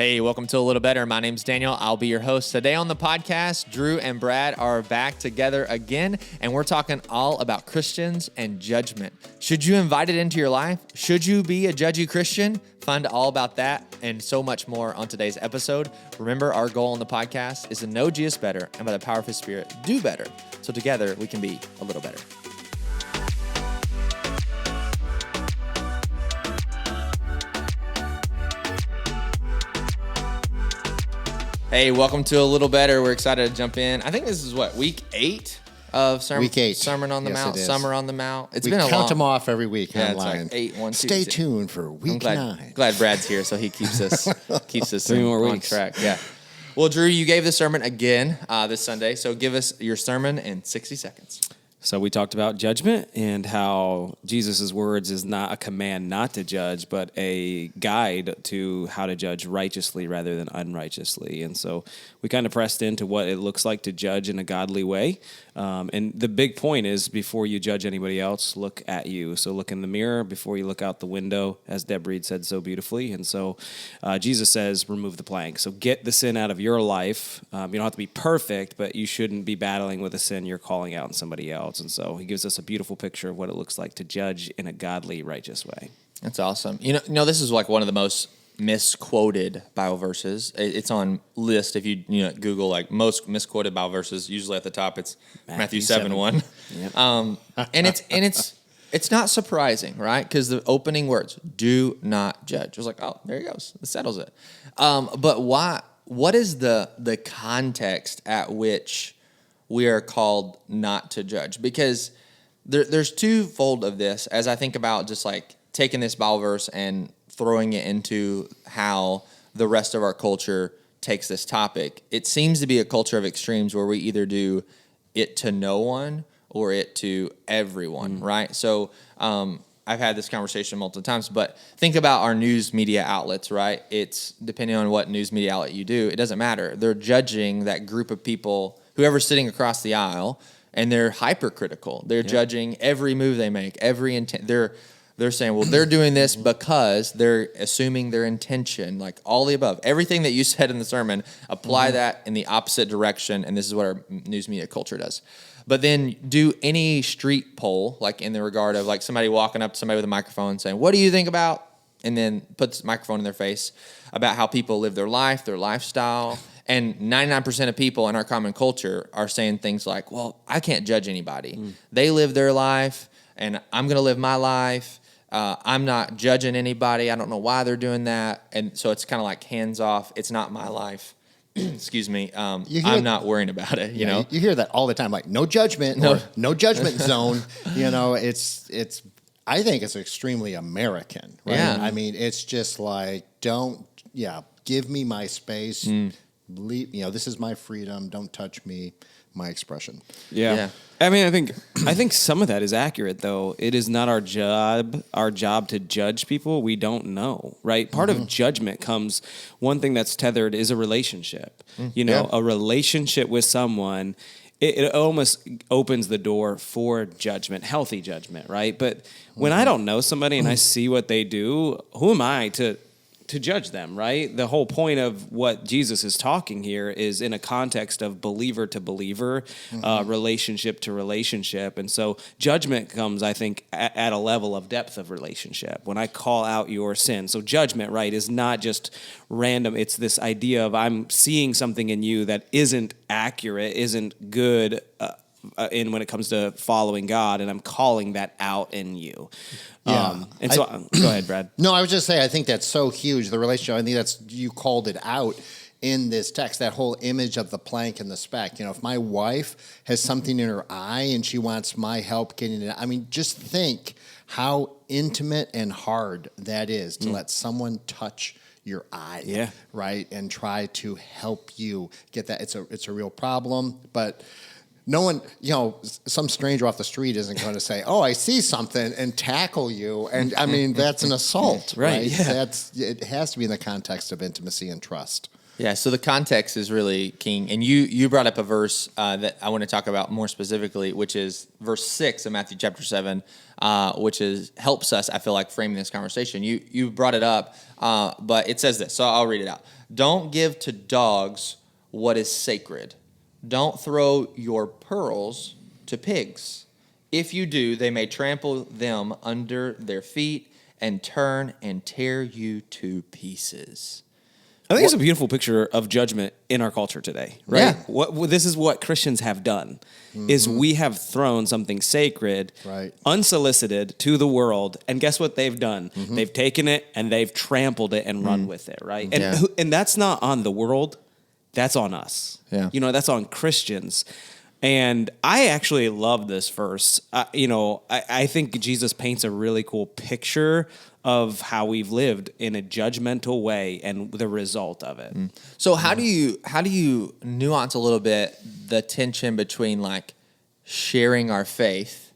Hey, welcome to A Little Better. My name's Daniel. I'll be your host. Today on the podcast, Drew and Brad are back together again, and we're talking all about Christians and judgment. Should you invite it into your life? Should you be a judgy Christian? Find all about that and so much more on today's episode. Remember, our goal on the podcast is to know Jesus better, and by the power of His Spirit, do better. So together, we can be a little better. Hey, welcome to A Little Better. We're excited to jump in. I think this is week 8 of Sermon, Week 8. Sermon on the Mount, Summer on the Mount. We count them off every week online. It's like 8, 1, 2, Stay tuned for week 9. Glad Brad's here, so he keeps us 3 more on weeks. track. Yeah. Well, Drew, you gave the sermon again this Sunday, so give us your sermon in 60 seconds. So we talked about judgment and how Jesus' words is not a command not to judge, but a guide to how to judge righteously rather than unrighteously. And so we kind of pressed into what it looks like to judge in a godly way. And the big point is before you judge anybody else, look at you. So look in the mirror before you look out the window, as Deb Reed said so beautifully. And so Jesus says, remove the plank. So get the sin out of your life. You don't have to be perfect, but you shouldn't be battling with a sin you're calling out in somebody else. And so he gives us a beautiful picture of what it looks like to judge in a godly, righteous way. That's awesome. You know, this is like one of the most misquoted Bible verses. It's on list. If you Google like most misquoted Bible verses, usually at the top it's Matthew 7:1. Yep. And it's not surprising, right? Because the opening words, "Do not judge." It was like, oh, there he goes. It settles it. But why? What is the context at which we are called not to judge? Because there's twofold of this as I think about just like taking this Bible verse and throwing it into how the rest of our culture takes this topic. It seems to be a culture of extremes where we either do it to no one or it to everyone, right? So I've had this conversation multiple times, but think about our news media outlets, right? It's depending on what news media outlet you do, it doesn't matter. They're judging that group of people, whoever's sitting across the aisle, and they're hypercritical. They're judging every move they make, every intent. They're saying, well, they're doing this because they're assuming their intention, like all the above. Everything that you said in the sermon, apply that in the opposite direction, and this is what our news media culture does. But then do any street poll, like in the regard of like somebody walking up to somebody with a microphone saying, what do you think about? And then puts the microphone in their face about how people live their life, their lifestyle. And 99% of people in our common culture are saying things like, well, I can't judge anybody. They live their life, and I'm going to live my life. I'm not judging anybody. I don't know why they're doing that. And so it's kind of like hands off. It's not my life. Excuse me. I'm not worrying about it. You know, you hear that all the time, like no judgment or no judgment zone. It's. I think it's extremely American, right? Yeah. I mean, it's just like give me my space. Leave, this is my freedom. Don't touch me. My expression. Yeah. I mean, I think some of that is accurate, though. It is not our job to judge people we don't know, right? Part of judgment comes, one thing that's tethered is a relationship. A relationship with someone, it almost opens the door for judgment, healthy judgment, right? But when I don't know somebody and I see what they do, who am I to judge them, right? The whole point of what Jesus is talking here is in a context of believer to believer, relationship to relationship. And so judgment comes, I think, at a level of depth of relationship. When I call out your sin. So judgment, right, is not just random. It's this idea of I'm seeing something in you that isn't accurate, isn't good, when it comes to following God, and I'm calling that out in you. Yeah. Go ahead, Brad. No, I was just saying, I think that's so huge, the relationship. I think you called it out in this text, that whole image of the plank and the speck. If my wife has something in her eye and she wants my help getting it, I mean, just think how intimate and hard that is to let someone touch your eye, right? And try to help you get that. It's a real problem, but no one, some stranger off the street isn't going to say, "Oh, I see something," and tackle you. And I mean, that's an assault, right? Yeah. It has to be in the context of intimacy and trust. Yeah, so the context is really king. And you brought up a verse that I want to talk about more specifically, which is verse 6 of Matthew chapter 7, which helps us, I feel like, framing this conversation. You brought it up, but it says this, so I'll read it out. Don't give to dogs what is sacred. Don't throw your pearls to pigs. If you do, they may trample them under their feet and turn and tear you to pieces. I think it's a beautiful picture of judgment in our culture today, right? Yeah. This is what Christians have done, is we have thrown something sacred, unsolicited to the world, and guess what they've done? They've taken it and they've trampled it and run with it, right? And that's not on the world, that's on us. Yeah. That's on Christians. And I actually love this verse. I think Jesus paints a really cool picture of how we've lived in a judgmental way and the result of it. So how do you nuance a little bit the tension between like sharing our faith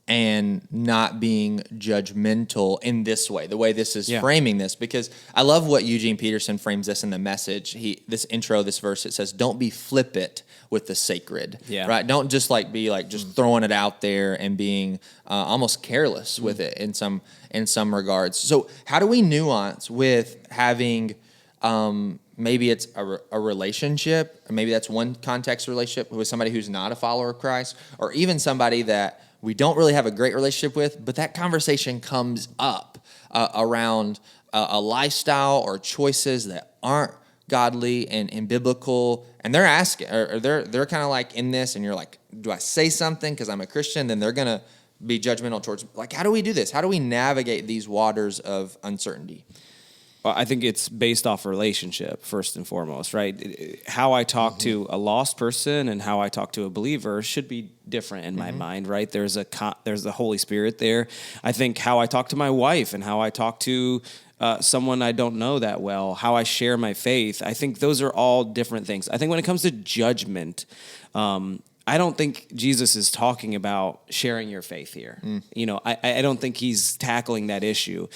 and not being judgmental in this way, the way this is framing this? Because I love what Eugene Peterson frames this in the message. This verse, it says, don't be flippant with the sacred, right? Don't just be just throwing it out there and being almost careless with it in some regards. So how do we nuance with having maybe it's a relationship, or maybe that's one context relationship with somebody who's not a follower of Christ, or even somebody that we don't really have a great relationship with, but that conversation comes up around a lifestyle or choices that aren't godly and biblical, and they're asking, or they're kind of like in this, and you're like, do I say something because I'm a Christian? Then they're gonna be judgmental towards, like, how do we do this? How do we navigate these waters of uncertainty? Well, I think it's based off relationship first and foremost, right? How I talk to a lost person and how I talk to a believer should be different in my mind, right? There's the Holy Spirit there. I think how I talk to my wife and how I talk to someone I don't know that well, how I share my faith, I think those are all different things. I think when it comes to judgment, I don't think Jesus is talking about sharing your faith here. I don't think he's tackling that issue.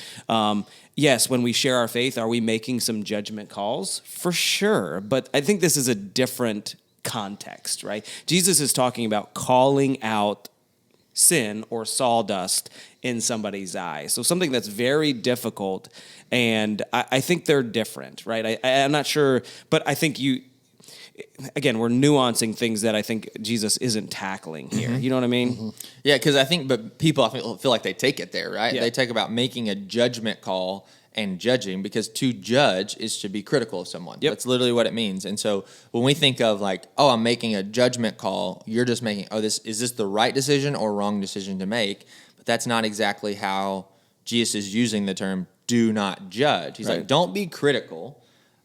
Yes, when we share our faith, are we making some judgment calls? For sure. But I think this is a different context, right? Jesus is talking about calling out sin or sawdust in somebody's eye. So something that's very difficult. And I think they're different, right? I'm not sure, but I think again, we're nuancing things that I think Jesus isn't tackling here. You know what I mean? Yeah, because but people I feel like they take it there, right? Yeah. They talk about making a judgment call and judging, because to judge is to be critical of someone. Yep. That's literally what it means. And so when we think of like, oh, I'm making a judgment call, you're just making, is this the right decision or wrong decision to make? But that's not exactly how Jesus is using the term do not judge. He's like, don't be critical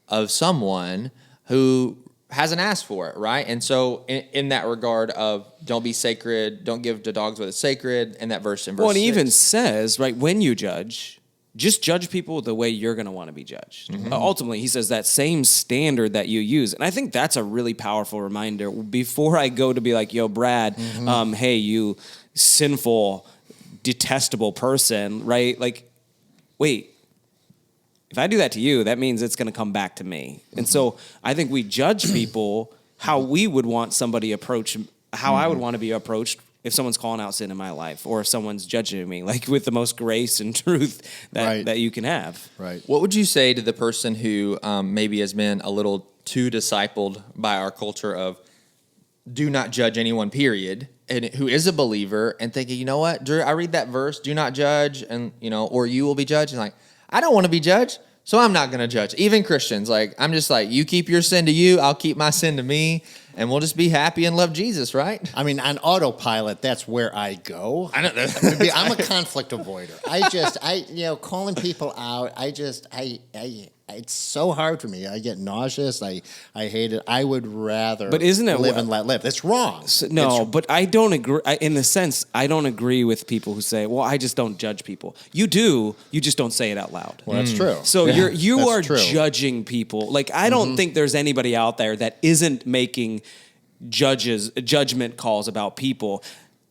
of someone who hasn't asked for it, right? And so in that regard of don't be sacred, don't give to dogs what is sacred, in that verse in verse 6. Well, and he even says, right, when you judge, just judge people the way you're going to want to be judged. Ultimately, he says that same standard that you use. And I think that's a really powerful reminder. Before I go to be like, yo, Brad, hey, you sinful, detestable person, right? Like, wait, if I do that to you, that means it's going to come back to me. And so I think we judge people how we would want somebody how I would want to be approached if someone's calling out sin in my life, or if someone's judging me, like with the most grace and truth that you can have. Right. What would you say to the person who maybe has been a little too discipled by our culture of do not judge anyone, period, and who is a believer and thinking, you know what, Drew, I read that verse, do not judge, and or you will be judged, and like, I don't want to be judged, so I'm not going to judge. Even Christians, like, I'm just like, you keep your sin to you, I'll keep my sin to me, and we'll just be happy and love Jesus, right? I mean, on autopilot, that's where I go. I know. I'm a conflict avoider. Calling people out, it's so hard for me. I get nauseous. I hate it. I would rather live and let live. That's wrong. But I don't agree. In the sense, I don't agree with people who say, well, I just don't judge people. You do. You just don't say it out loud. Well, that's true. So you are judging people. Like, I don't think there's anybody out there that isn't making judgment calls about people.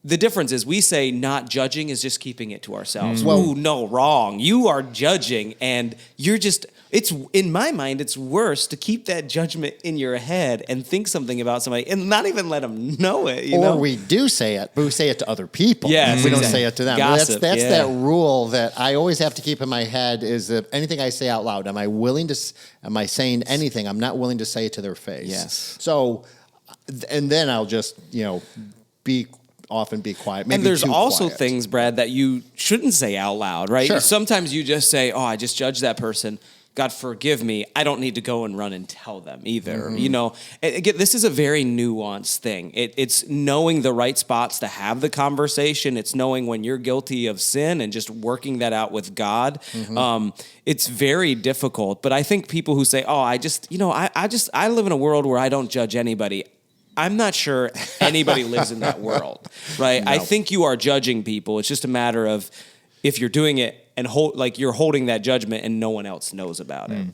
the difference is we say not judging is just keeping it to ourselves. Well, Ooh, no, wrong. You are judging, and you're just. It's in my mind. It's worse to keep that judgment in your head and think something about somebody and not even let them know it. You know? we do say it, but we say it to other people. Yes, we don't exactly. say it to them. Gossip, That's yeah. that rule that I always have to keep in my head: is that anything I say out loud, am I saying anything? I'm not willing to say it to their face. Yes. So, and then I'll just be quiet. Maybe and there's too also quiet. things, Brad, that you shouldn't say out loud, right? Sure. Sometimes you just say, "Oh, I just judged that person. God forgive me." I don't need to go and run and tell them either. You know, and again, this is a very nuanced thing. It's knowing the right spots to have the conversation. It's knowing when you're guilty of sin and just working that out with God. It's very difficult. But I think people who say, "Oh, I live in a world where I don't judge anybody." I'm not sure anybody lives in that world, right? No. I think you are judging people. It's just a matter of if you're doing it and you're holding that judgment and no one else knows about it.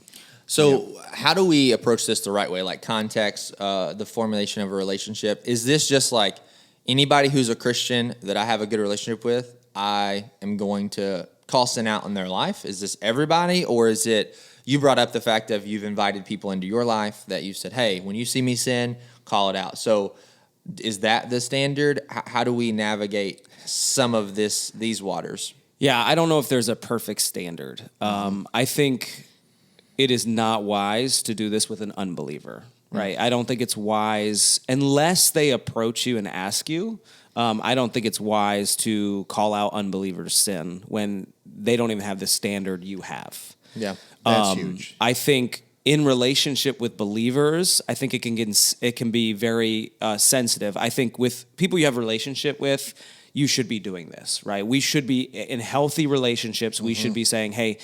So how do we approach this the right way? Like context, the formulation of a relationship. Is this just like anybody who's a Christian that I have a good relationship with, I am going to call sin out in their life? Is this everybody? Or is it, you brought up the fact of you've invited people into your life that you said, hey, when you see me sin, call it out. So is that the standard? How do we navigate some of these waters? Yeah, I don't know if there's a perfect standard. I think it is not wise to do this with an unbeliever, right? I don't think it's wise unless they approach you and ask you. I don't think it's wise to call out unbelievers' sin when they don't even have the standard you have. Yeah, that's huge. I think in relationship with believers, I think it can be very sensitive. I think with people you have a relationship with, you should be doing this, right? We should be in healthy relationships. We should be saying, "Hey,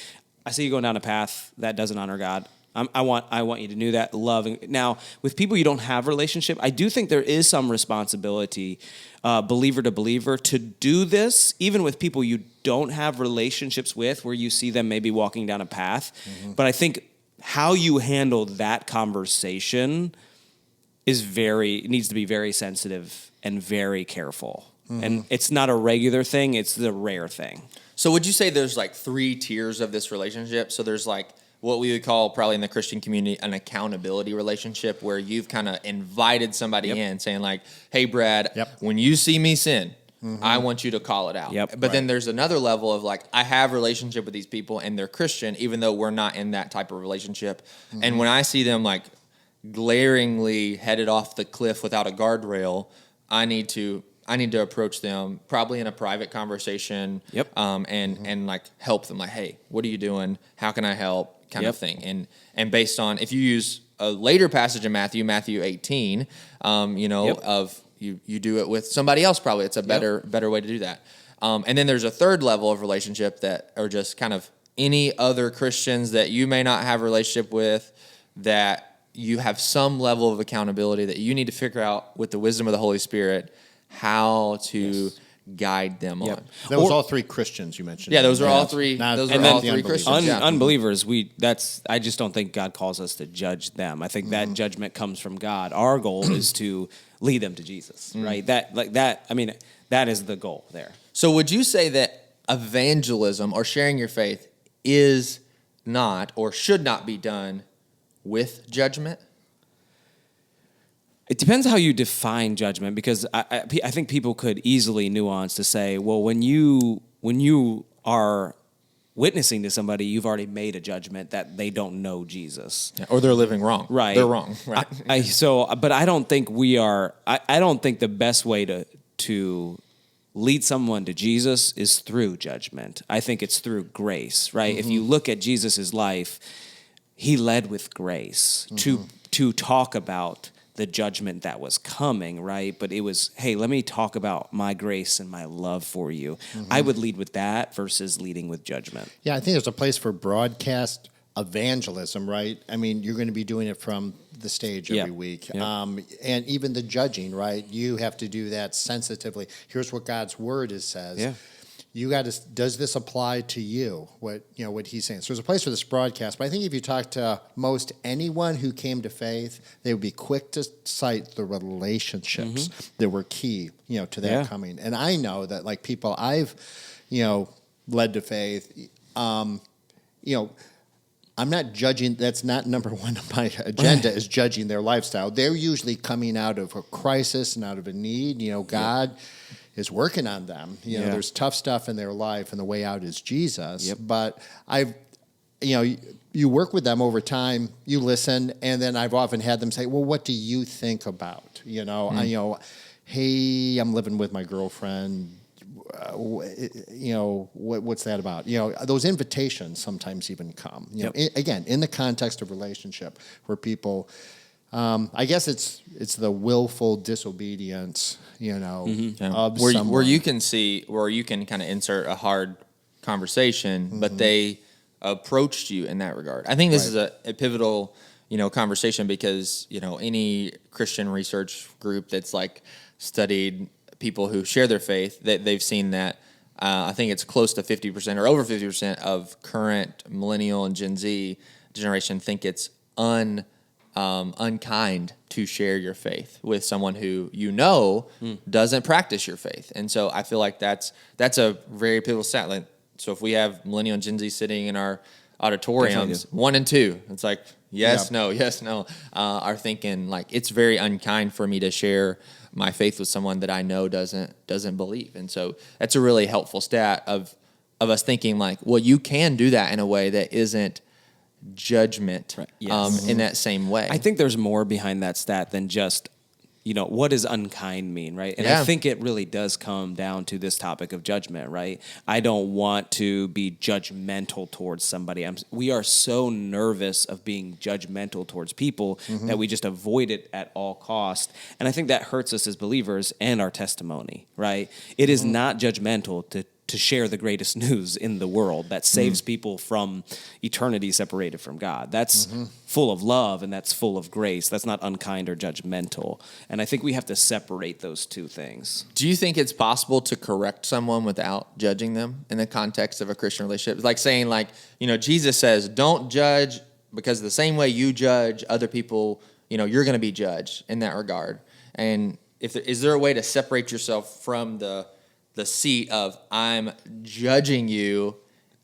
I see you going down a path that doesn't honor God. I want you to do that, love." Now, with people you don't have a relationship, I do think there is some responsibility, believer to believer, to do this, even with people you don't have relationships with, where you see them maybe walking down a path. But I think how you handle that conversation needs to be very sensitive and very careful. And it's not a regular thing, it's the rare thing. So would you say there's like 3 tiers of this relationship? So there's like what we would call probably in the Christian community an accountability relationship, where you've kind of invited somebody in saying like, hey, Brad, when you see me sin, I want you to call it out. But then there's another level of like, I have a relationship with these people and they're Christian, even though we're not in that type of relationship. And when I see them like glaringly headed off the cliff without a guardrail, I need to approach them probably in a private conversation, and like help them, like, hey, what are you doing? How can I help? Kind of thing. And based on, if you use a later passage in Matthew 18, of you do it with somebody else, probably it's a better way to do that. And then there's a third level of relationship that are just kind of any other Christians that you may not have a relationship with, that you have some level of accountability that you need to figure out with the wisdom of the Holy Spirit how to guide them on. That was all 3 Christians you mentioned. Yeah, those are all 3. Those are all 3 Christians. Unbelievers, I just don't think God calls us to judge them. I think that judgment comes from God. Our goal is to lead them to Jesus, right? That is the goal there. So would you say that evangelism or sharing your faith is not or should not be done with judgment? It depends how you define judgment, because I think people could easily nuance to say, well, when you are witnessing to somebody, you've already made a judgment that they don't know Jesus, or they're living wrong. Right, they're wrong. Right. But I don't think we are. I don't think the best way to lead someone to Jesus is through judgment. I think it's through grace. Right. If you look at Jesus's life, he led with grace to talk about the judgment that was coming, right? But it was, hey, let me talk about my grace and my love for you. I would lead with that versus leading with judgment. Yeah, I think there's a place for broadcast evangelism, right? I mean, you're going to be doing it from the stage every week. And even the judging, right? You have to do that sensitively. Here's what God's word says. you got to, does this apply to you? What he's saying. So there's a place for this broadcast, but I think if you talk to most anyone who came to faith, they would be quick to cite the relationships that were key, to that coming. And I know that like people I've, led to faith, I'm not judging. That's not number one on my agenda is judging their lifestyle. They're usually coming out of a crisis and out of a need. God is working on them. There's tough stuff in their life, and the way out is Jesus. Yep. But you work with them over time. You listen, and then I've often had them say, "Well, what do you think about?" Hey, I'm living with my girlfriend. What's that about? Those invitations sometimes even come. Again, in the context of relationship, where people, I guess it's the willful disobedience, of someone. Where you can kind of insert a hard conversation, but they approached you in that regard. I think this is a pivotal, conversation because any Christian research group that's like studied people who share their faith, that they've seen that I think it's close to 50% or over 50% of current millennial and Gen Z generation think it's unkind to share your faith with someone who doesn't practice your faith. And so I feel like that's a very pivotal stat. Like, so if we have millennial and Gen Z sitting in our auditoriums, 1 and 2, it's like yes, no, are thinking like it's very unkind for me to share my faith with someone that I know doesn't believe. And so that's a really helpful stat of us thinking like, well, you can do that in a way that isn't judgment in that same way. I think there's more behind that stat than just, what does unkind mean, right? And I think it really does come down to this topic of judgment, right? I don't want to be judgmental towards somebody. We are so nervous of being judgmental towards people that we just avoid it at all cost. And I think that hurts us as believers and our testimony, right? It is not judgmental to share the greatest news in the world that saves people from eternity separated from God. That's full of love and that's full of grace. That's not unkind or judgmental. And I think we have to separate those two things. Do you think it's possible to correct someone without judging them in the context of a Christian relationship? It's like saying Jesus says, don't judge because the same way you judge other people, you're going to be judged in that regard. And is there a way to separate yourself from the seat of I'm judging you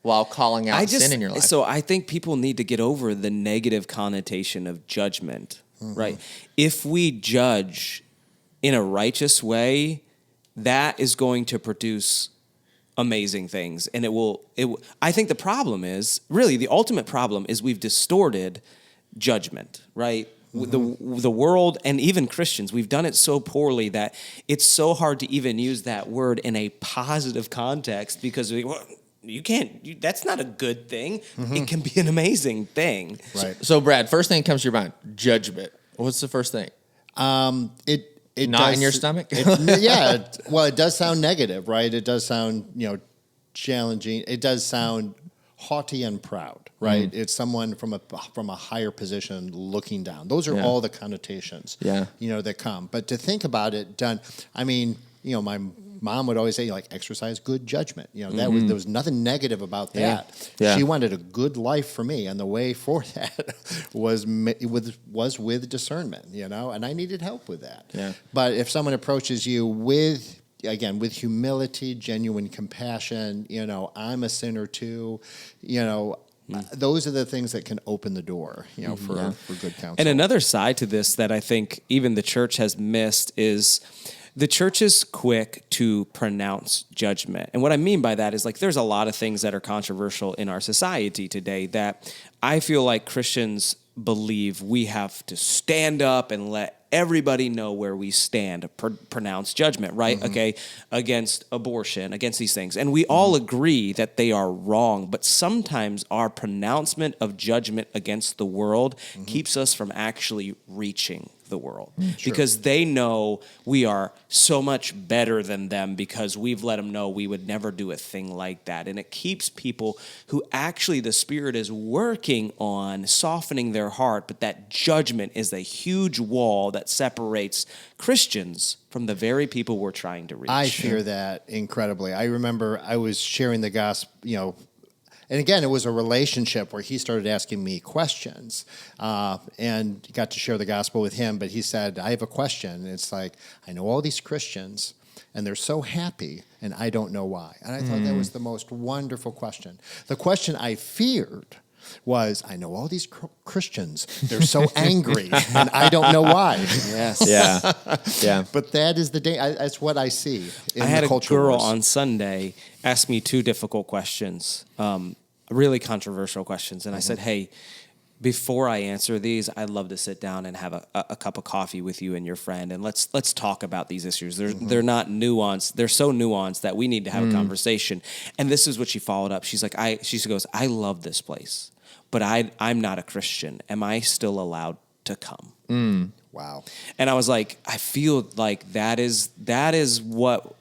while calling out sin in your life? So I think people need to get over the negative connotation of judgment, right? If we judge in a righteous way, that is going to produce amazing things. And I think the problem is, really the ultimate problem is we've distorted judgment, right? The world and even Christians, we've done it so poorly that it's so hard to even use that word in a positive context because you can't. That's not a good thing. It can be an amazing thing. Right. So Brad, first thing that comes to your mind, judgment. What's the first thing? It not in your stomach. Well, it does sound negative, right? It does sound challenging. It does sound haughty and proud, right? It's someone from a higher position looking down. Those are all the connotations, that come. But to think about it done, my mom would always say, exercise good judgment. There was nothing negative about that. She wanted a good life for me, and the way for that was with discernment, and I needed help with that. Yeah. But if someone approaches you with humility, genuine compassion, I'm a sinner too, those are the things that can open the door, for good counsel. And another side to this that I think even the church has missed is the church is quick to pronounce judgment. And what I mean by that is there's a lot of things that are controversial in our society today that I feel like Christians believe we have to stand up and let everybody know where we stand, pronounce judgment, right? Okay, against abortion, against these things. And we all agree that they are wrong, but sometimes our pronouncement of judgment against the world keeps us from actually reaching the world because they know we are so much better than them because we've let them know we would never do a thing like that. And it keeps people who actually the Spirit is working on softening their heart, but that judgment is a huge wall that separates Christians from the very people we're trying to reach. I fear that incredibly. I remember I was sharing the gospel, and again, it was a relationship where he started asking me questions and got to share the gospel with him. But he said, I have a question. And it's like, I know all these Christians and they're so happy and I don't know why. And I thought that was the most wonderful question. The question I feared was, I know all these Christians, they're so angry and I don't know why. Yes. Yeah. But that is that's what I see in I had the a culture girl wars. on Sunday ask me two difficult questions, really controversial questions. And I said, hey, before I answer these, I'd love to sit down and have a cup of coffee with you and your friend, and let's talk about these issues. They're not nuanced. They're so nuanced that we need to have a conversation. And this is what she followed up. She's like, she goes, I love this place, but I'm not a Christian. Am I still allowed to come? Wow. And I was like, I feel like that is what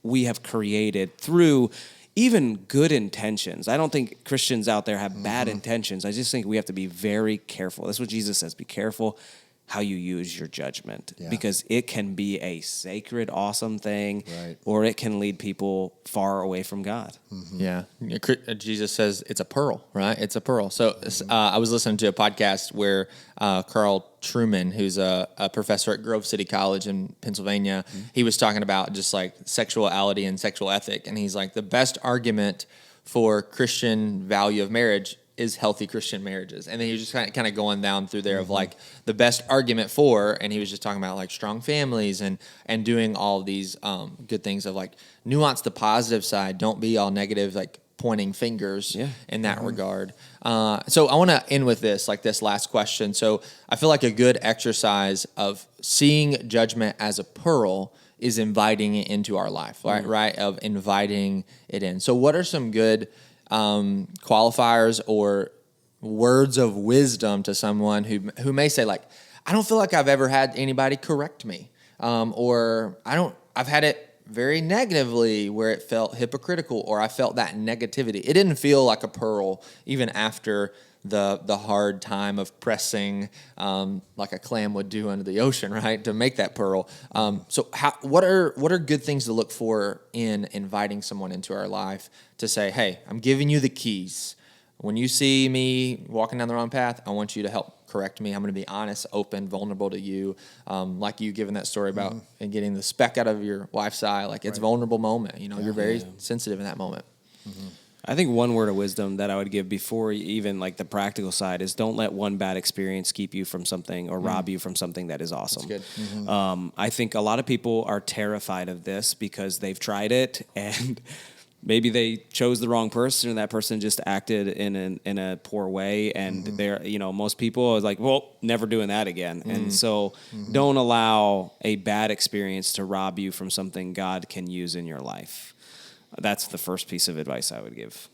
we have created through even good intentions. I don't think Christians out there have bad intentions. I just think we have to be very careful. That's what Jesus says. Be careful how you use your judgment because it can be a sacred, awesome thing, or it can lead people far away from God. Yeah. Jesus says it's a pearl, right? It's a pearl. So I was listening to a podcast where Carl Truman, who's a professor at Grove City College in Pennsylvania, he was talking about just like sexuality and sexual ethic. And he's like, the best argument for Christian value of marriage is healthy Christian marriages. And then he was just kind of going down through there of like the best argument for, and he was just talking about like strong families and doing all these good things of like nuance the positive side. Don't be all negative, like pointing fingers in that regard. So I want to end with this last question. So I feel like a good exercise of seeing judgment as a pearl is inviting it into our life, right? Of inviting it in. So what are some good qualifiers or words of wisdom to someone who may say like, I don't feel like I've ever had anybody correct me, or I've had it very negatively where it felt hypocritical, or I felt that negativity. It didn't feel like a pearl even after the hard time of pressing, like a clam would do under the ocean, right, to make that pearl. So what are good things to look for in inviting someone into our life to say, hey, I'm giving you the keys. When you see me walking down the wrong path, I want you to help correct me. I'm going to be honest, open, vulnerable to you. Like you giving that story about and getting the speck out of your wife's eye. Like it's a vulnerable moment. You're very sensitive in that moment. I think one word of wisdom that I would give before even like the practical side is don't let one bad experience keep you from something or rob you from something that is awesome. That's good. I think a lot of people are terrified of this because they've tried it and maybe they chose the wrong person and that person just acted in a poor way. And they're, most people are like, well, never doing that again. And so don't allow a bad experience to rob you from something God can use in your life. That's the first piece of advice I would give.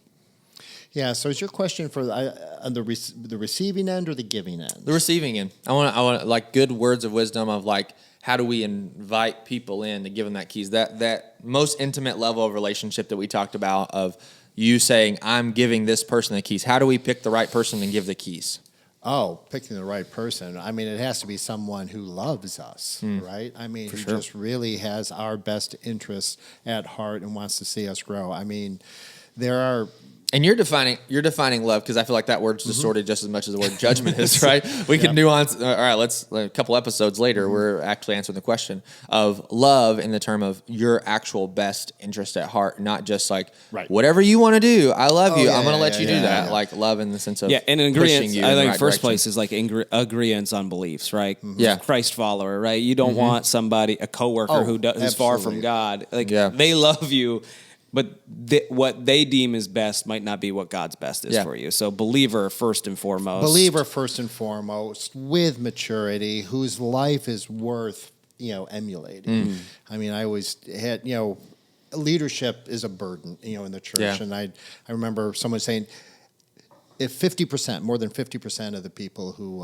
Yeah. So is your question for on the receiving end or the giving end? The receiving end. I want like good words of wisdom of like, how do we invite people in to give them that keys? That most intimate level of relationship that we talked about of you saying, I'm giving this person the keys. How do we pick the right person and give the keys? Oh, picking the right person. I mean, it has to be someone who loves us, right? I mean, who just really has our best interests at heart and wants to see us grow. I mean, there are... And you're defining love, because I feel like that word's distorted just as much as the word judgment is, right? We can nuance. All right, a couple episodes later, we're actually answering the question of love in the term of your actual best interest at heart, not just like whatever you want to do. I love you. I'm going to let you do that. Like love in the sense of and agreeance. Pushing you I in the think right first direction. place is like agreeance on beliefs, right? Yeah. Christ follower, right? You don't want somebody, a coworker who's far from God. Like they love you. But what they deem is best might not be what God's best is for you. So believer first and foremost. Believer first and foremost, with maturity, whose life is worth emulating. I mean, I always had leadership is a burden in the church, and I remember someone saying if 50%, more than 50% of the people who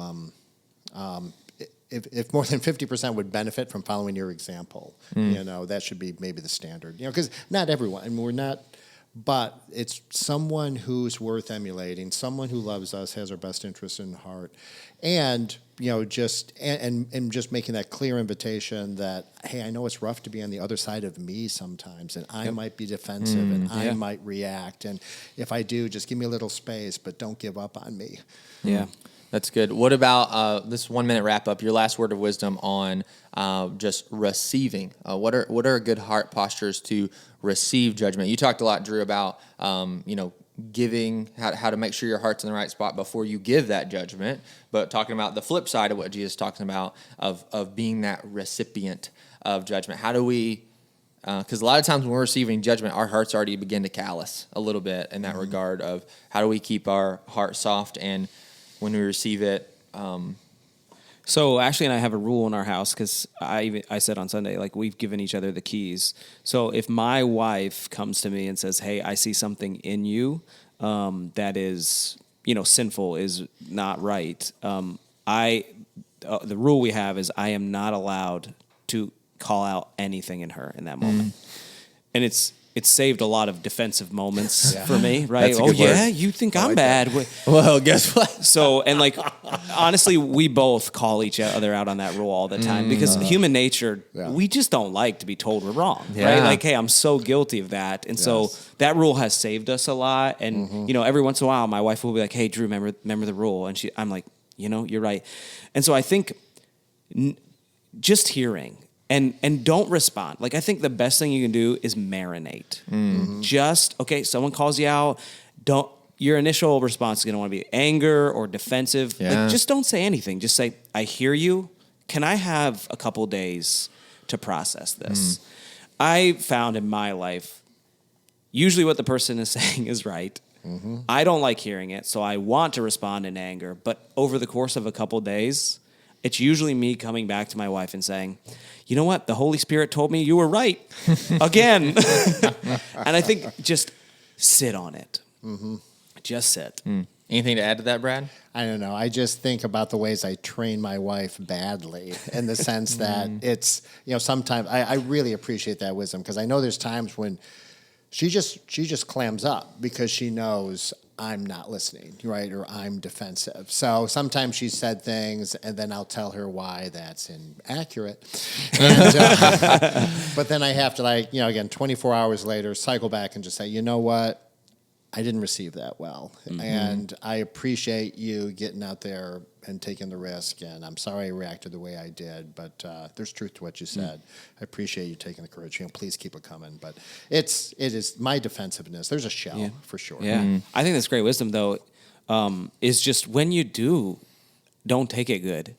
if more than 50% would benefit from following your example, that should be maybe the standard. Because not everyone. I mean, we're not. But it's someone who's worth emulating, someone who loves us, has our best interests in heart, and just making that clear invitation that, hey, I know it's rough to be on the other side of me sometimes, and I might be defensive, and I might react, and if I do, just give me a little space, but don't give up on me. Yeah. That's good. What about this 1 minute wrap up? Your last word of wisdom on just receiving. What are good heart postures to receive judgment? You talked a lot, Drew, about giving, how to make sure your heart's in the right spot before you give that judgment. But talking about the flip side of what Jesus is talking about of being that recipient of judgment. How do we? Because a lot of times when we're receiving judgment, our hearts already begin to callous a little bit in that regard of how do we keep our heart soft and when we receive it. So Ashley and I have a rule in our house because I said on Sunday, like, we've given each other the keys. So if my wife comes to me and says, hey, I see something in you that is, sinful, is not right, the rule we have is I am not allowed to call out anything in her in that moment. And it's saved a lot of defensive moments for me, right? That's a good word. You think I'm bad. Well, guess what? So, and honestly, we both call each other out on that rule all the time because human nature, we just don't like to be told we're wrong, right? Like, hey, I'm so guilty of that. And so that rule has saved us a lot. And, every once in a while, my wife will be like, hey, Drew, remember the rule? And I'm like, you're right. And so I think just hearing, and don't respond. Like, I think the best thing you can do is marinate. Just, okay, someone calls you out. Your initial response is going to want to be anger or defensive. Yeah. Like, just don't say anything. Just say, I hear you. Can I have a couple days to process this? I found in my life, usually what the person is saying is right. I don't like hearing it, so I want to respond in anger. But over the course of a couple days, it's usually me coming back to my wife and saying, you know what? The Holy Spirit told me you were right again. And I think just sit on it. Just sit. Anything to add to that, Brad? I don't know. I just think about the ways I train my wife badly in the sense that it's, sometimes I really appreciate that wisdom because I know there's times when she just clams up because she knows I'm not listening, right? Or I'm defensive. So sometimes she said things and then I'll tell her why that's inaccurate. And, but then I have to again, 24 hours later, cycle back and just say, you know what? I didn't receive that well. And I appreciate you getting out there and taking the risk. And I'm sorry I reacted the way I did, but there's truth to what you said. I appreciate you taking the courage. Please keep it coming. But it is my defensiveness. There's a shell for sure. Yeah. I think that's great wisdom, though, is just when you do, don't take it good.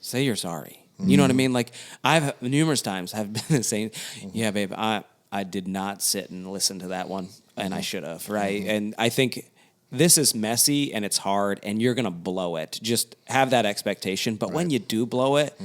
Say you're sorry. You know what I mean? Like, I've numerous times have been saying, yeah, babe, I did not sit and listen to that one, and I should have, right? And I think this is messy, and it's hard, and you're going to blow it. Just have that expectation. But when you do blow it,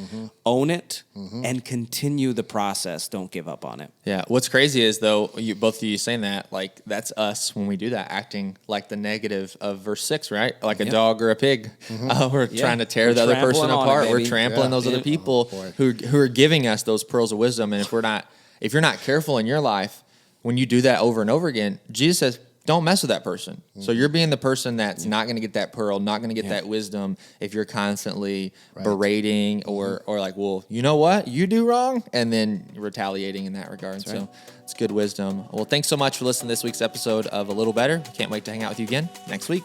own it, and continue the process. Don't give up on it. Yeah. What's crazy is, though, both of you saying that, like, that's us when we do that, acting like the negative of verse 6, right? Like a dog or a pig. We're trying to tear the other person apart. We're trampling those other people who are giving us those pearls of wisdom. And if you're not careful in your life, when you do that over and over again, Jesus says, don't mess with that person. So you're being the person that's not going to get that pearl, not going to get that wisdom if you're constantly berating or like, well, you know what? You do wrong. And then retaliating in that regard. That's so it's good wisdom. Well, thanks so much for listening to this week's episode of A Little Better. Can't wait to hang out with you again next week.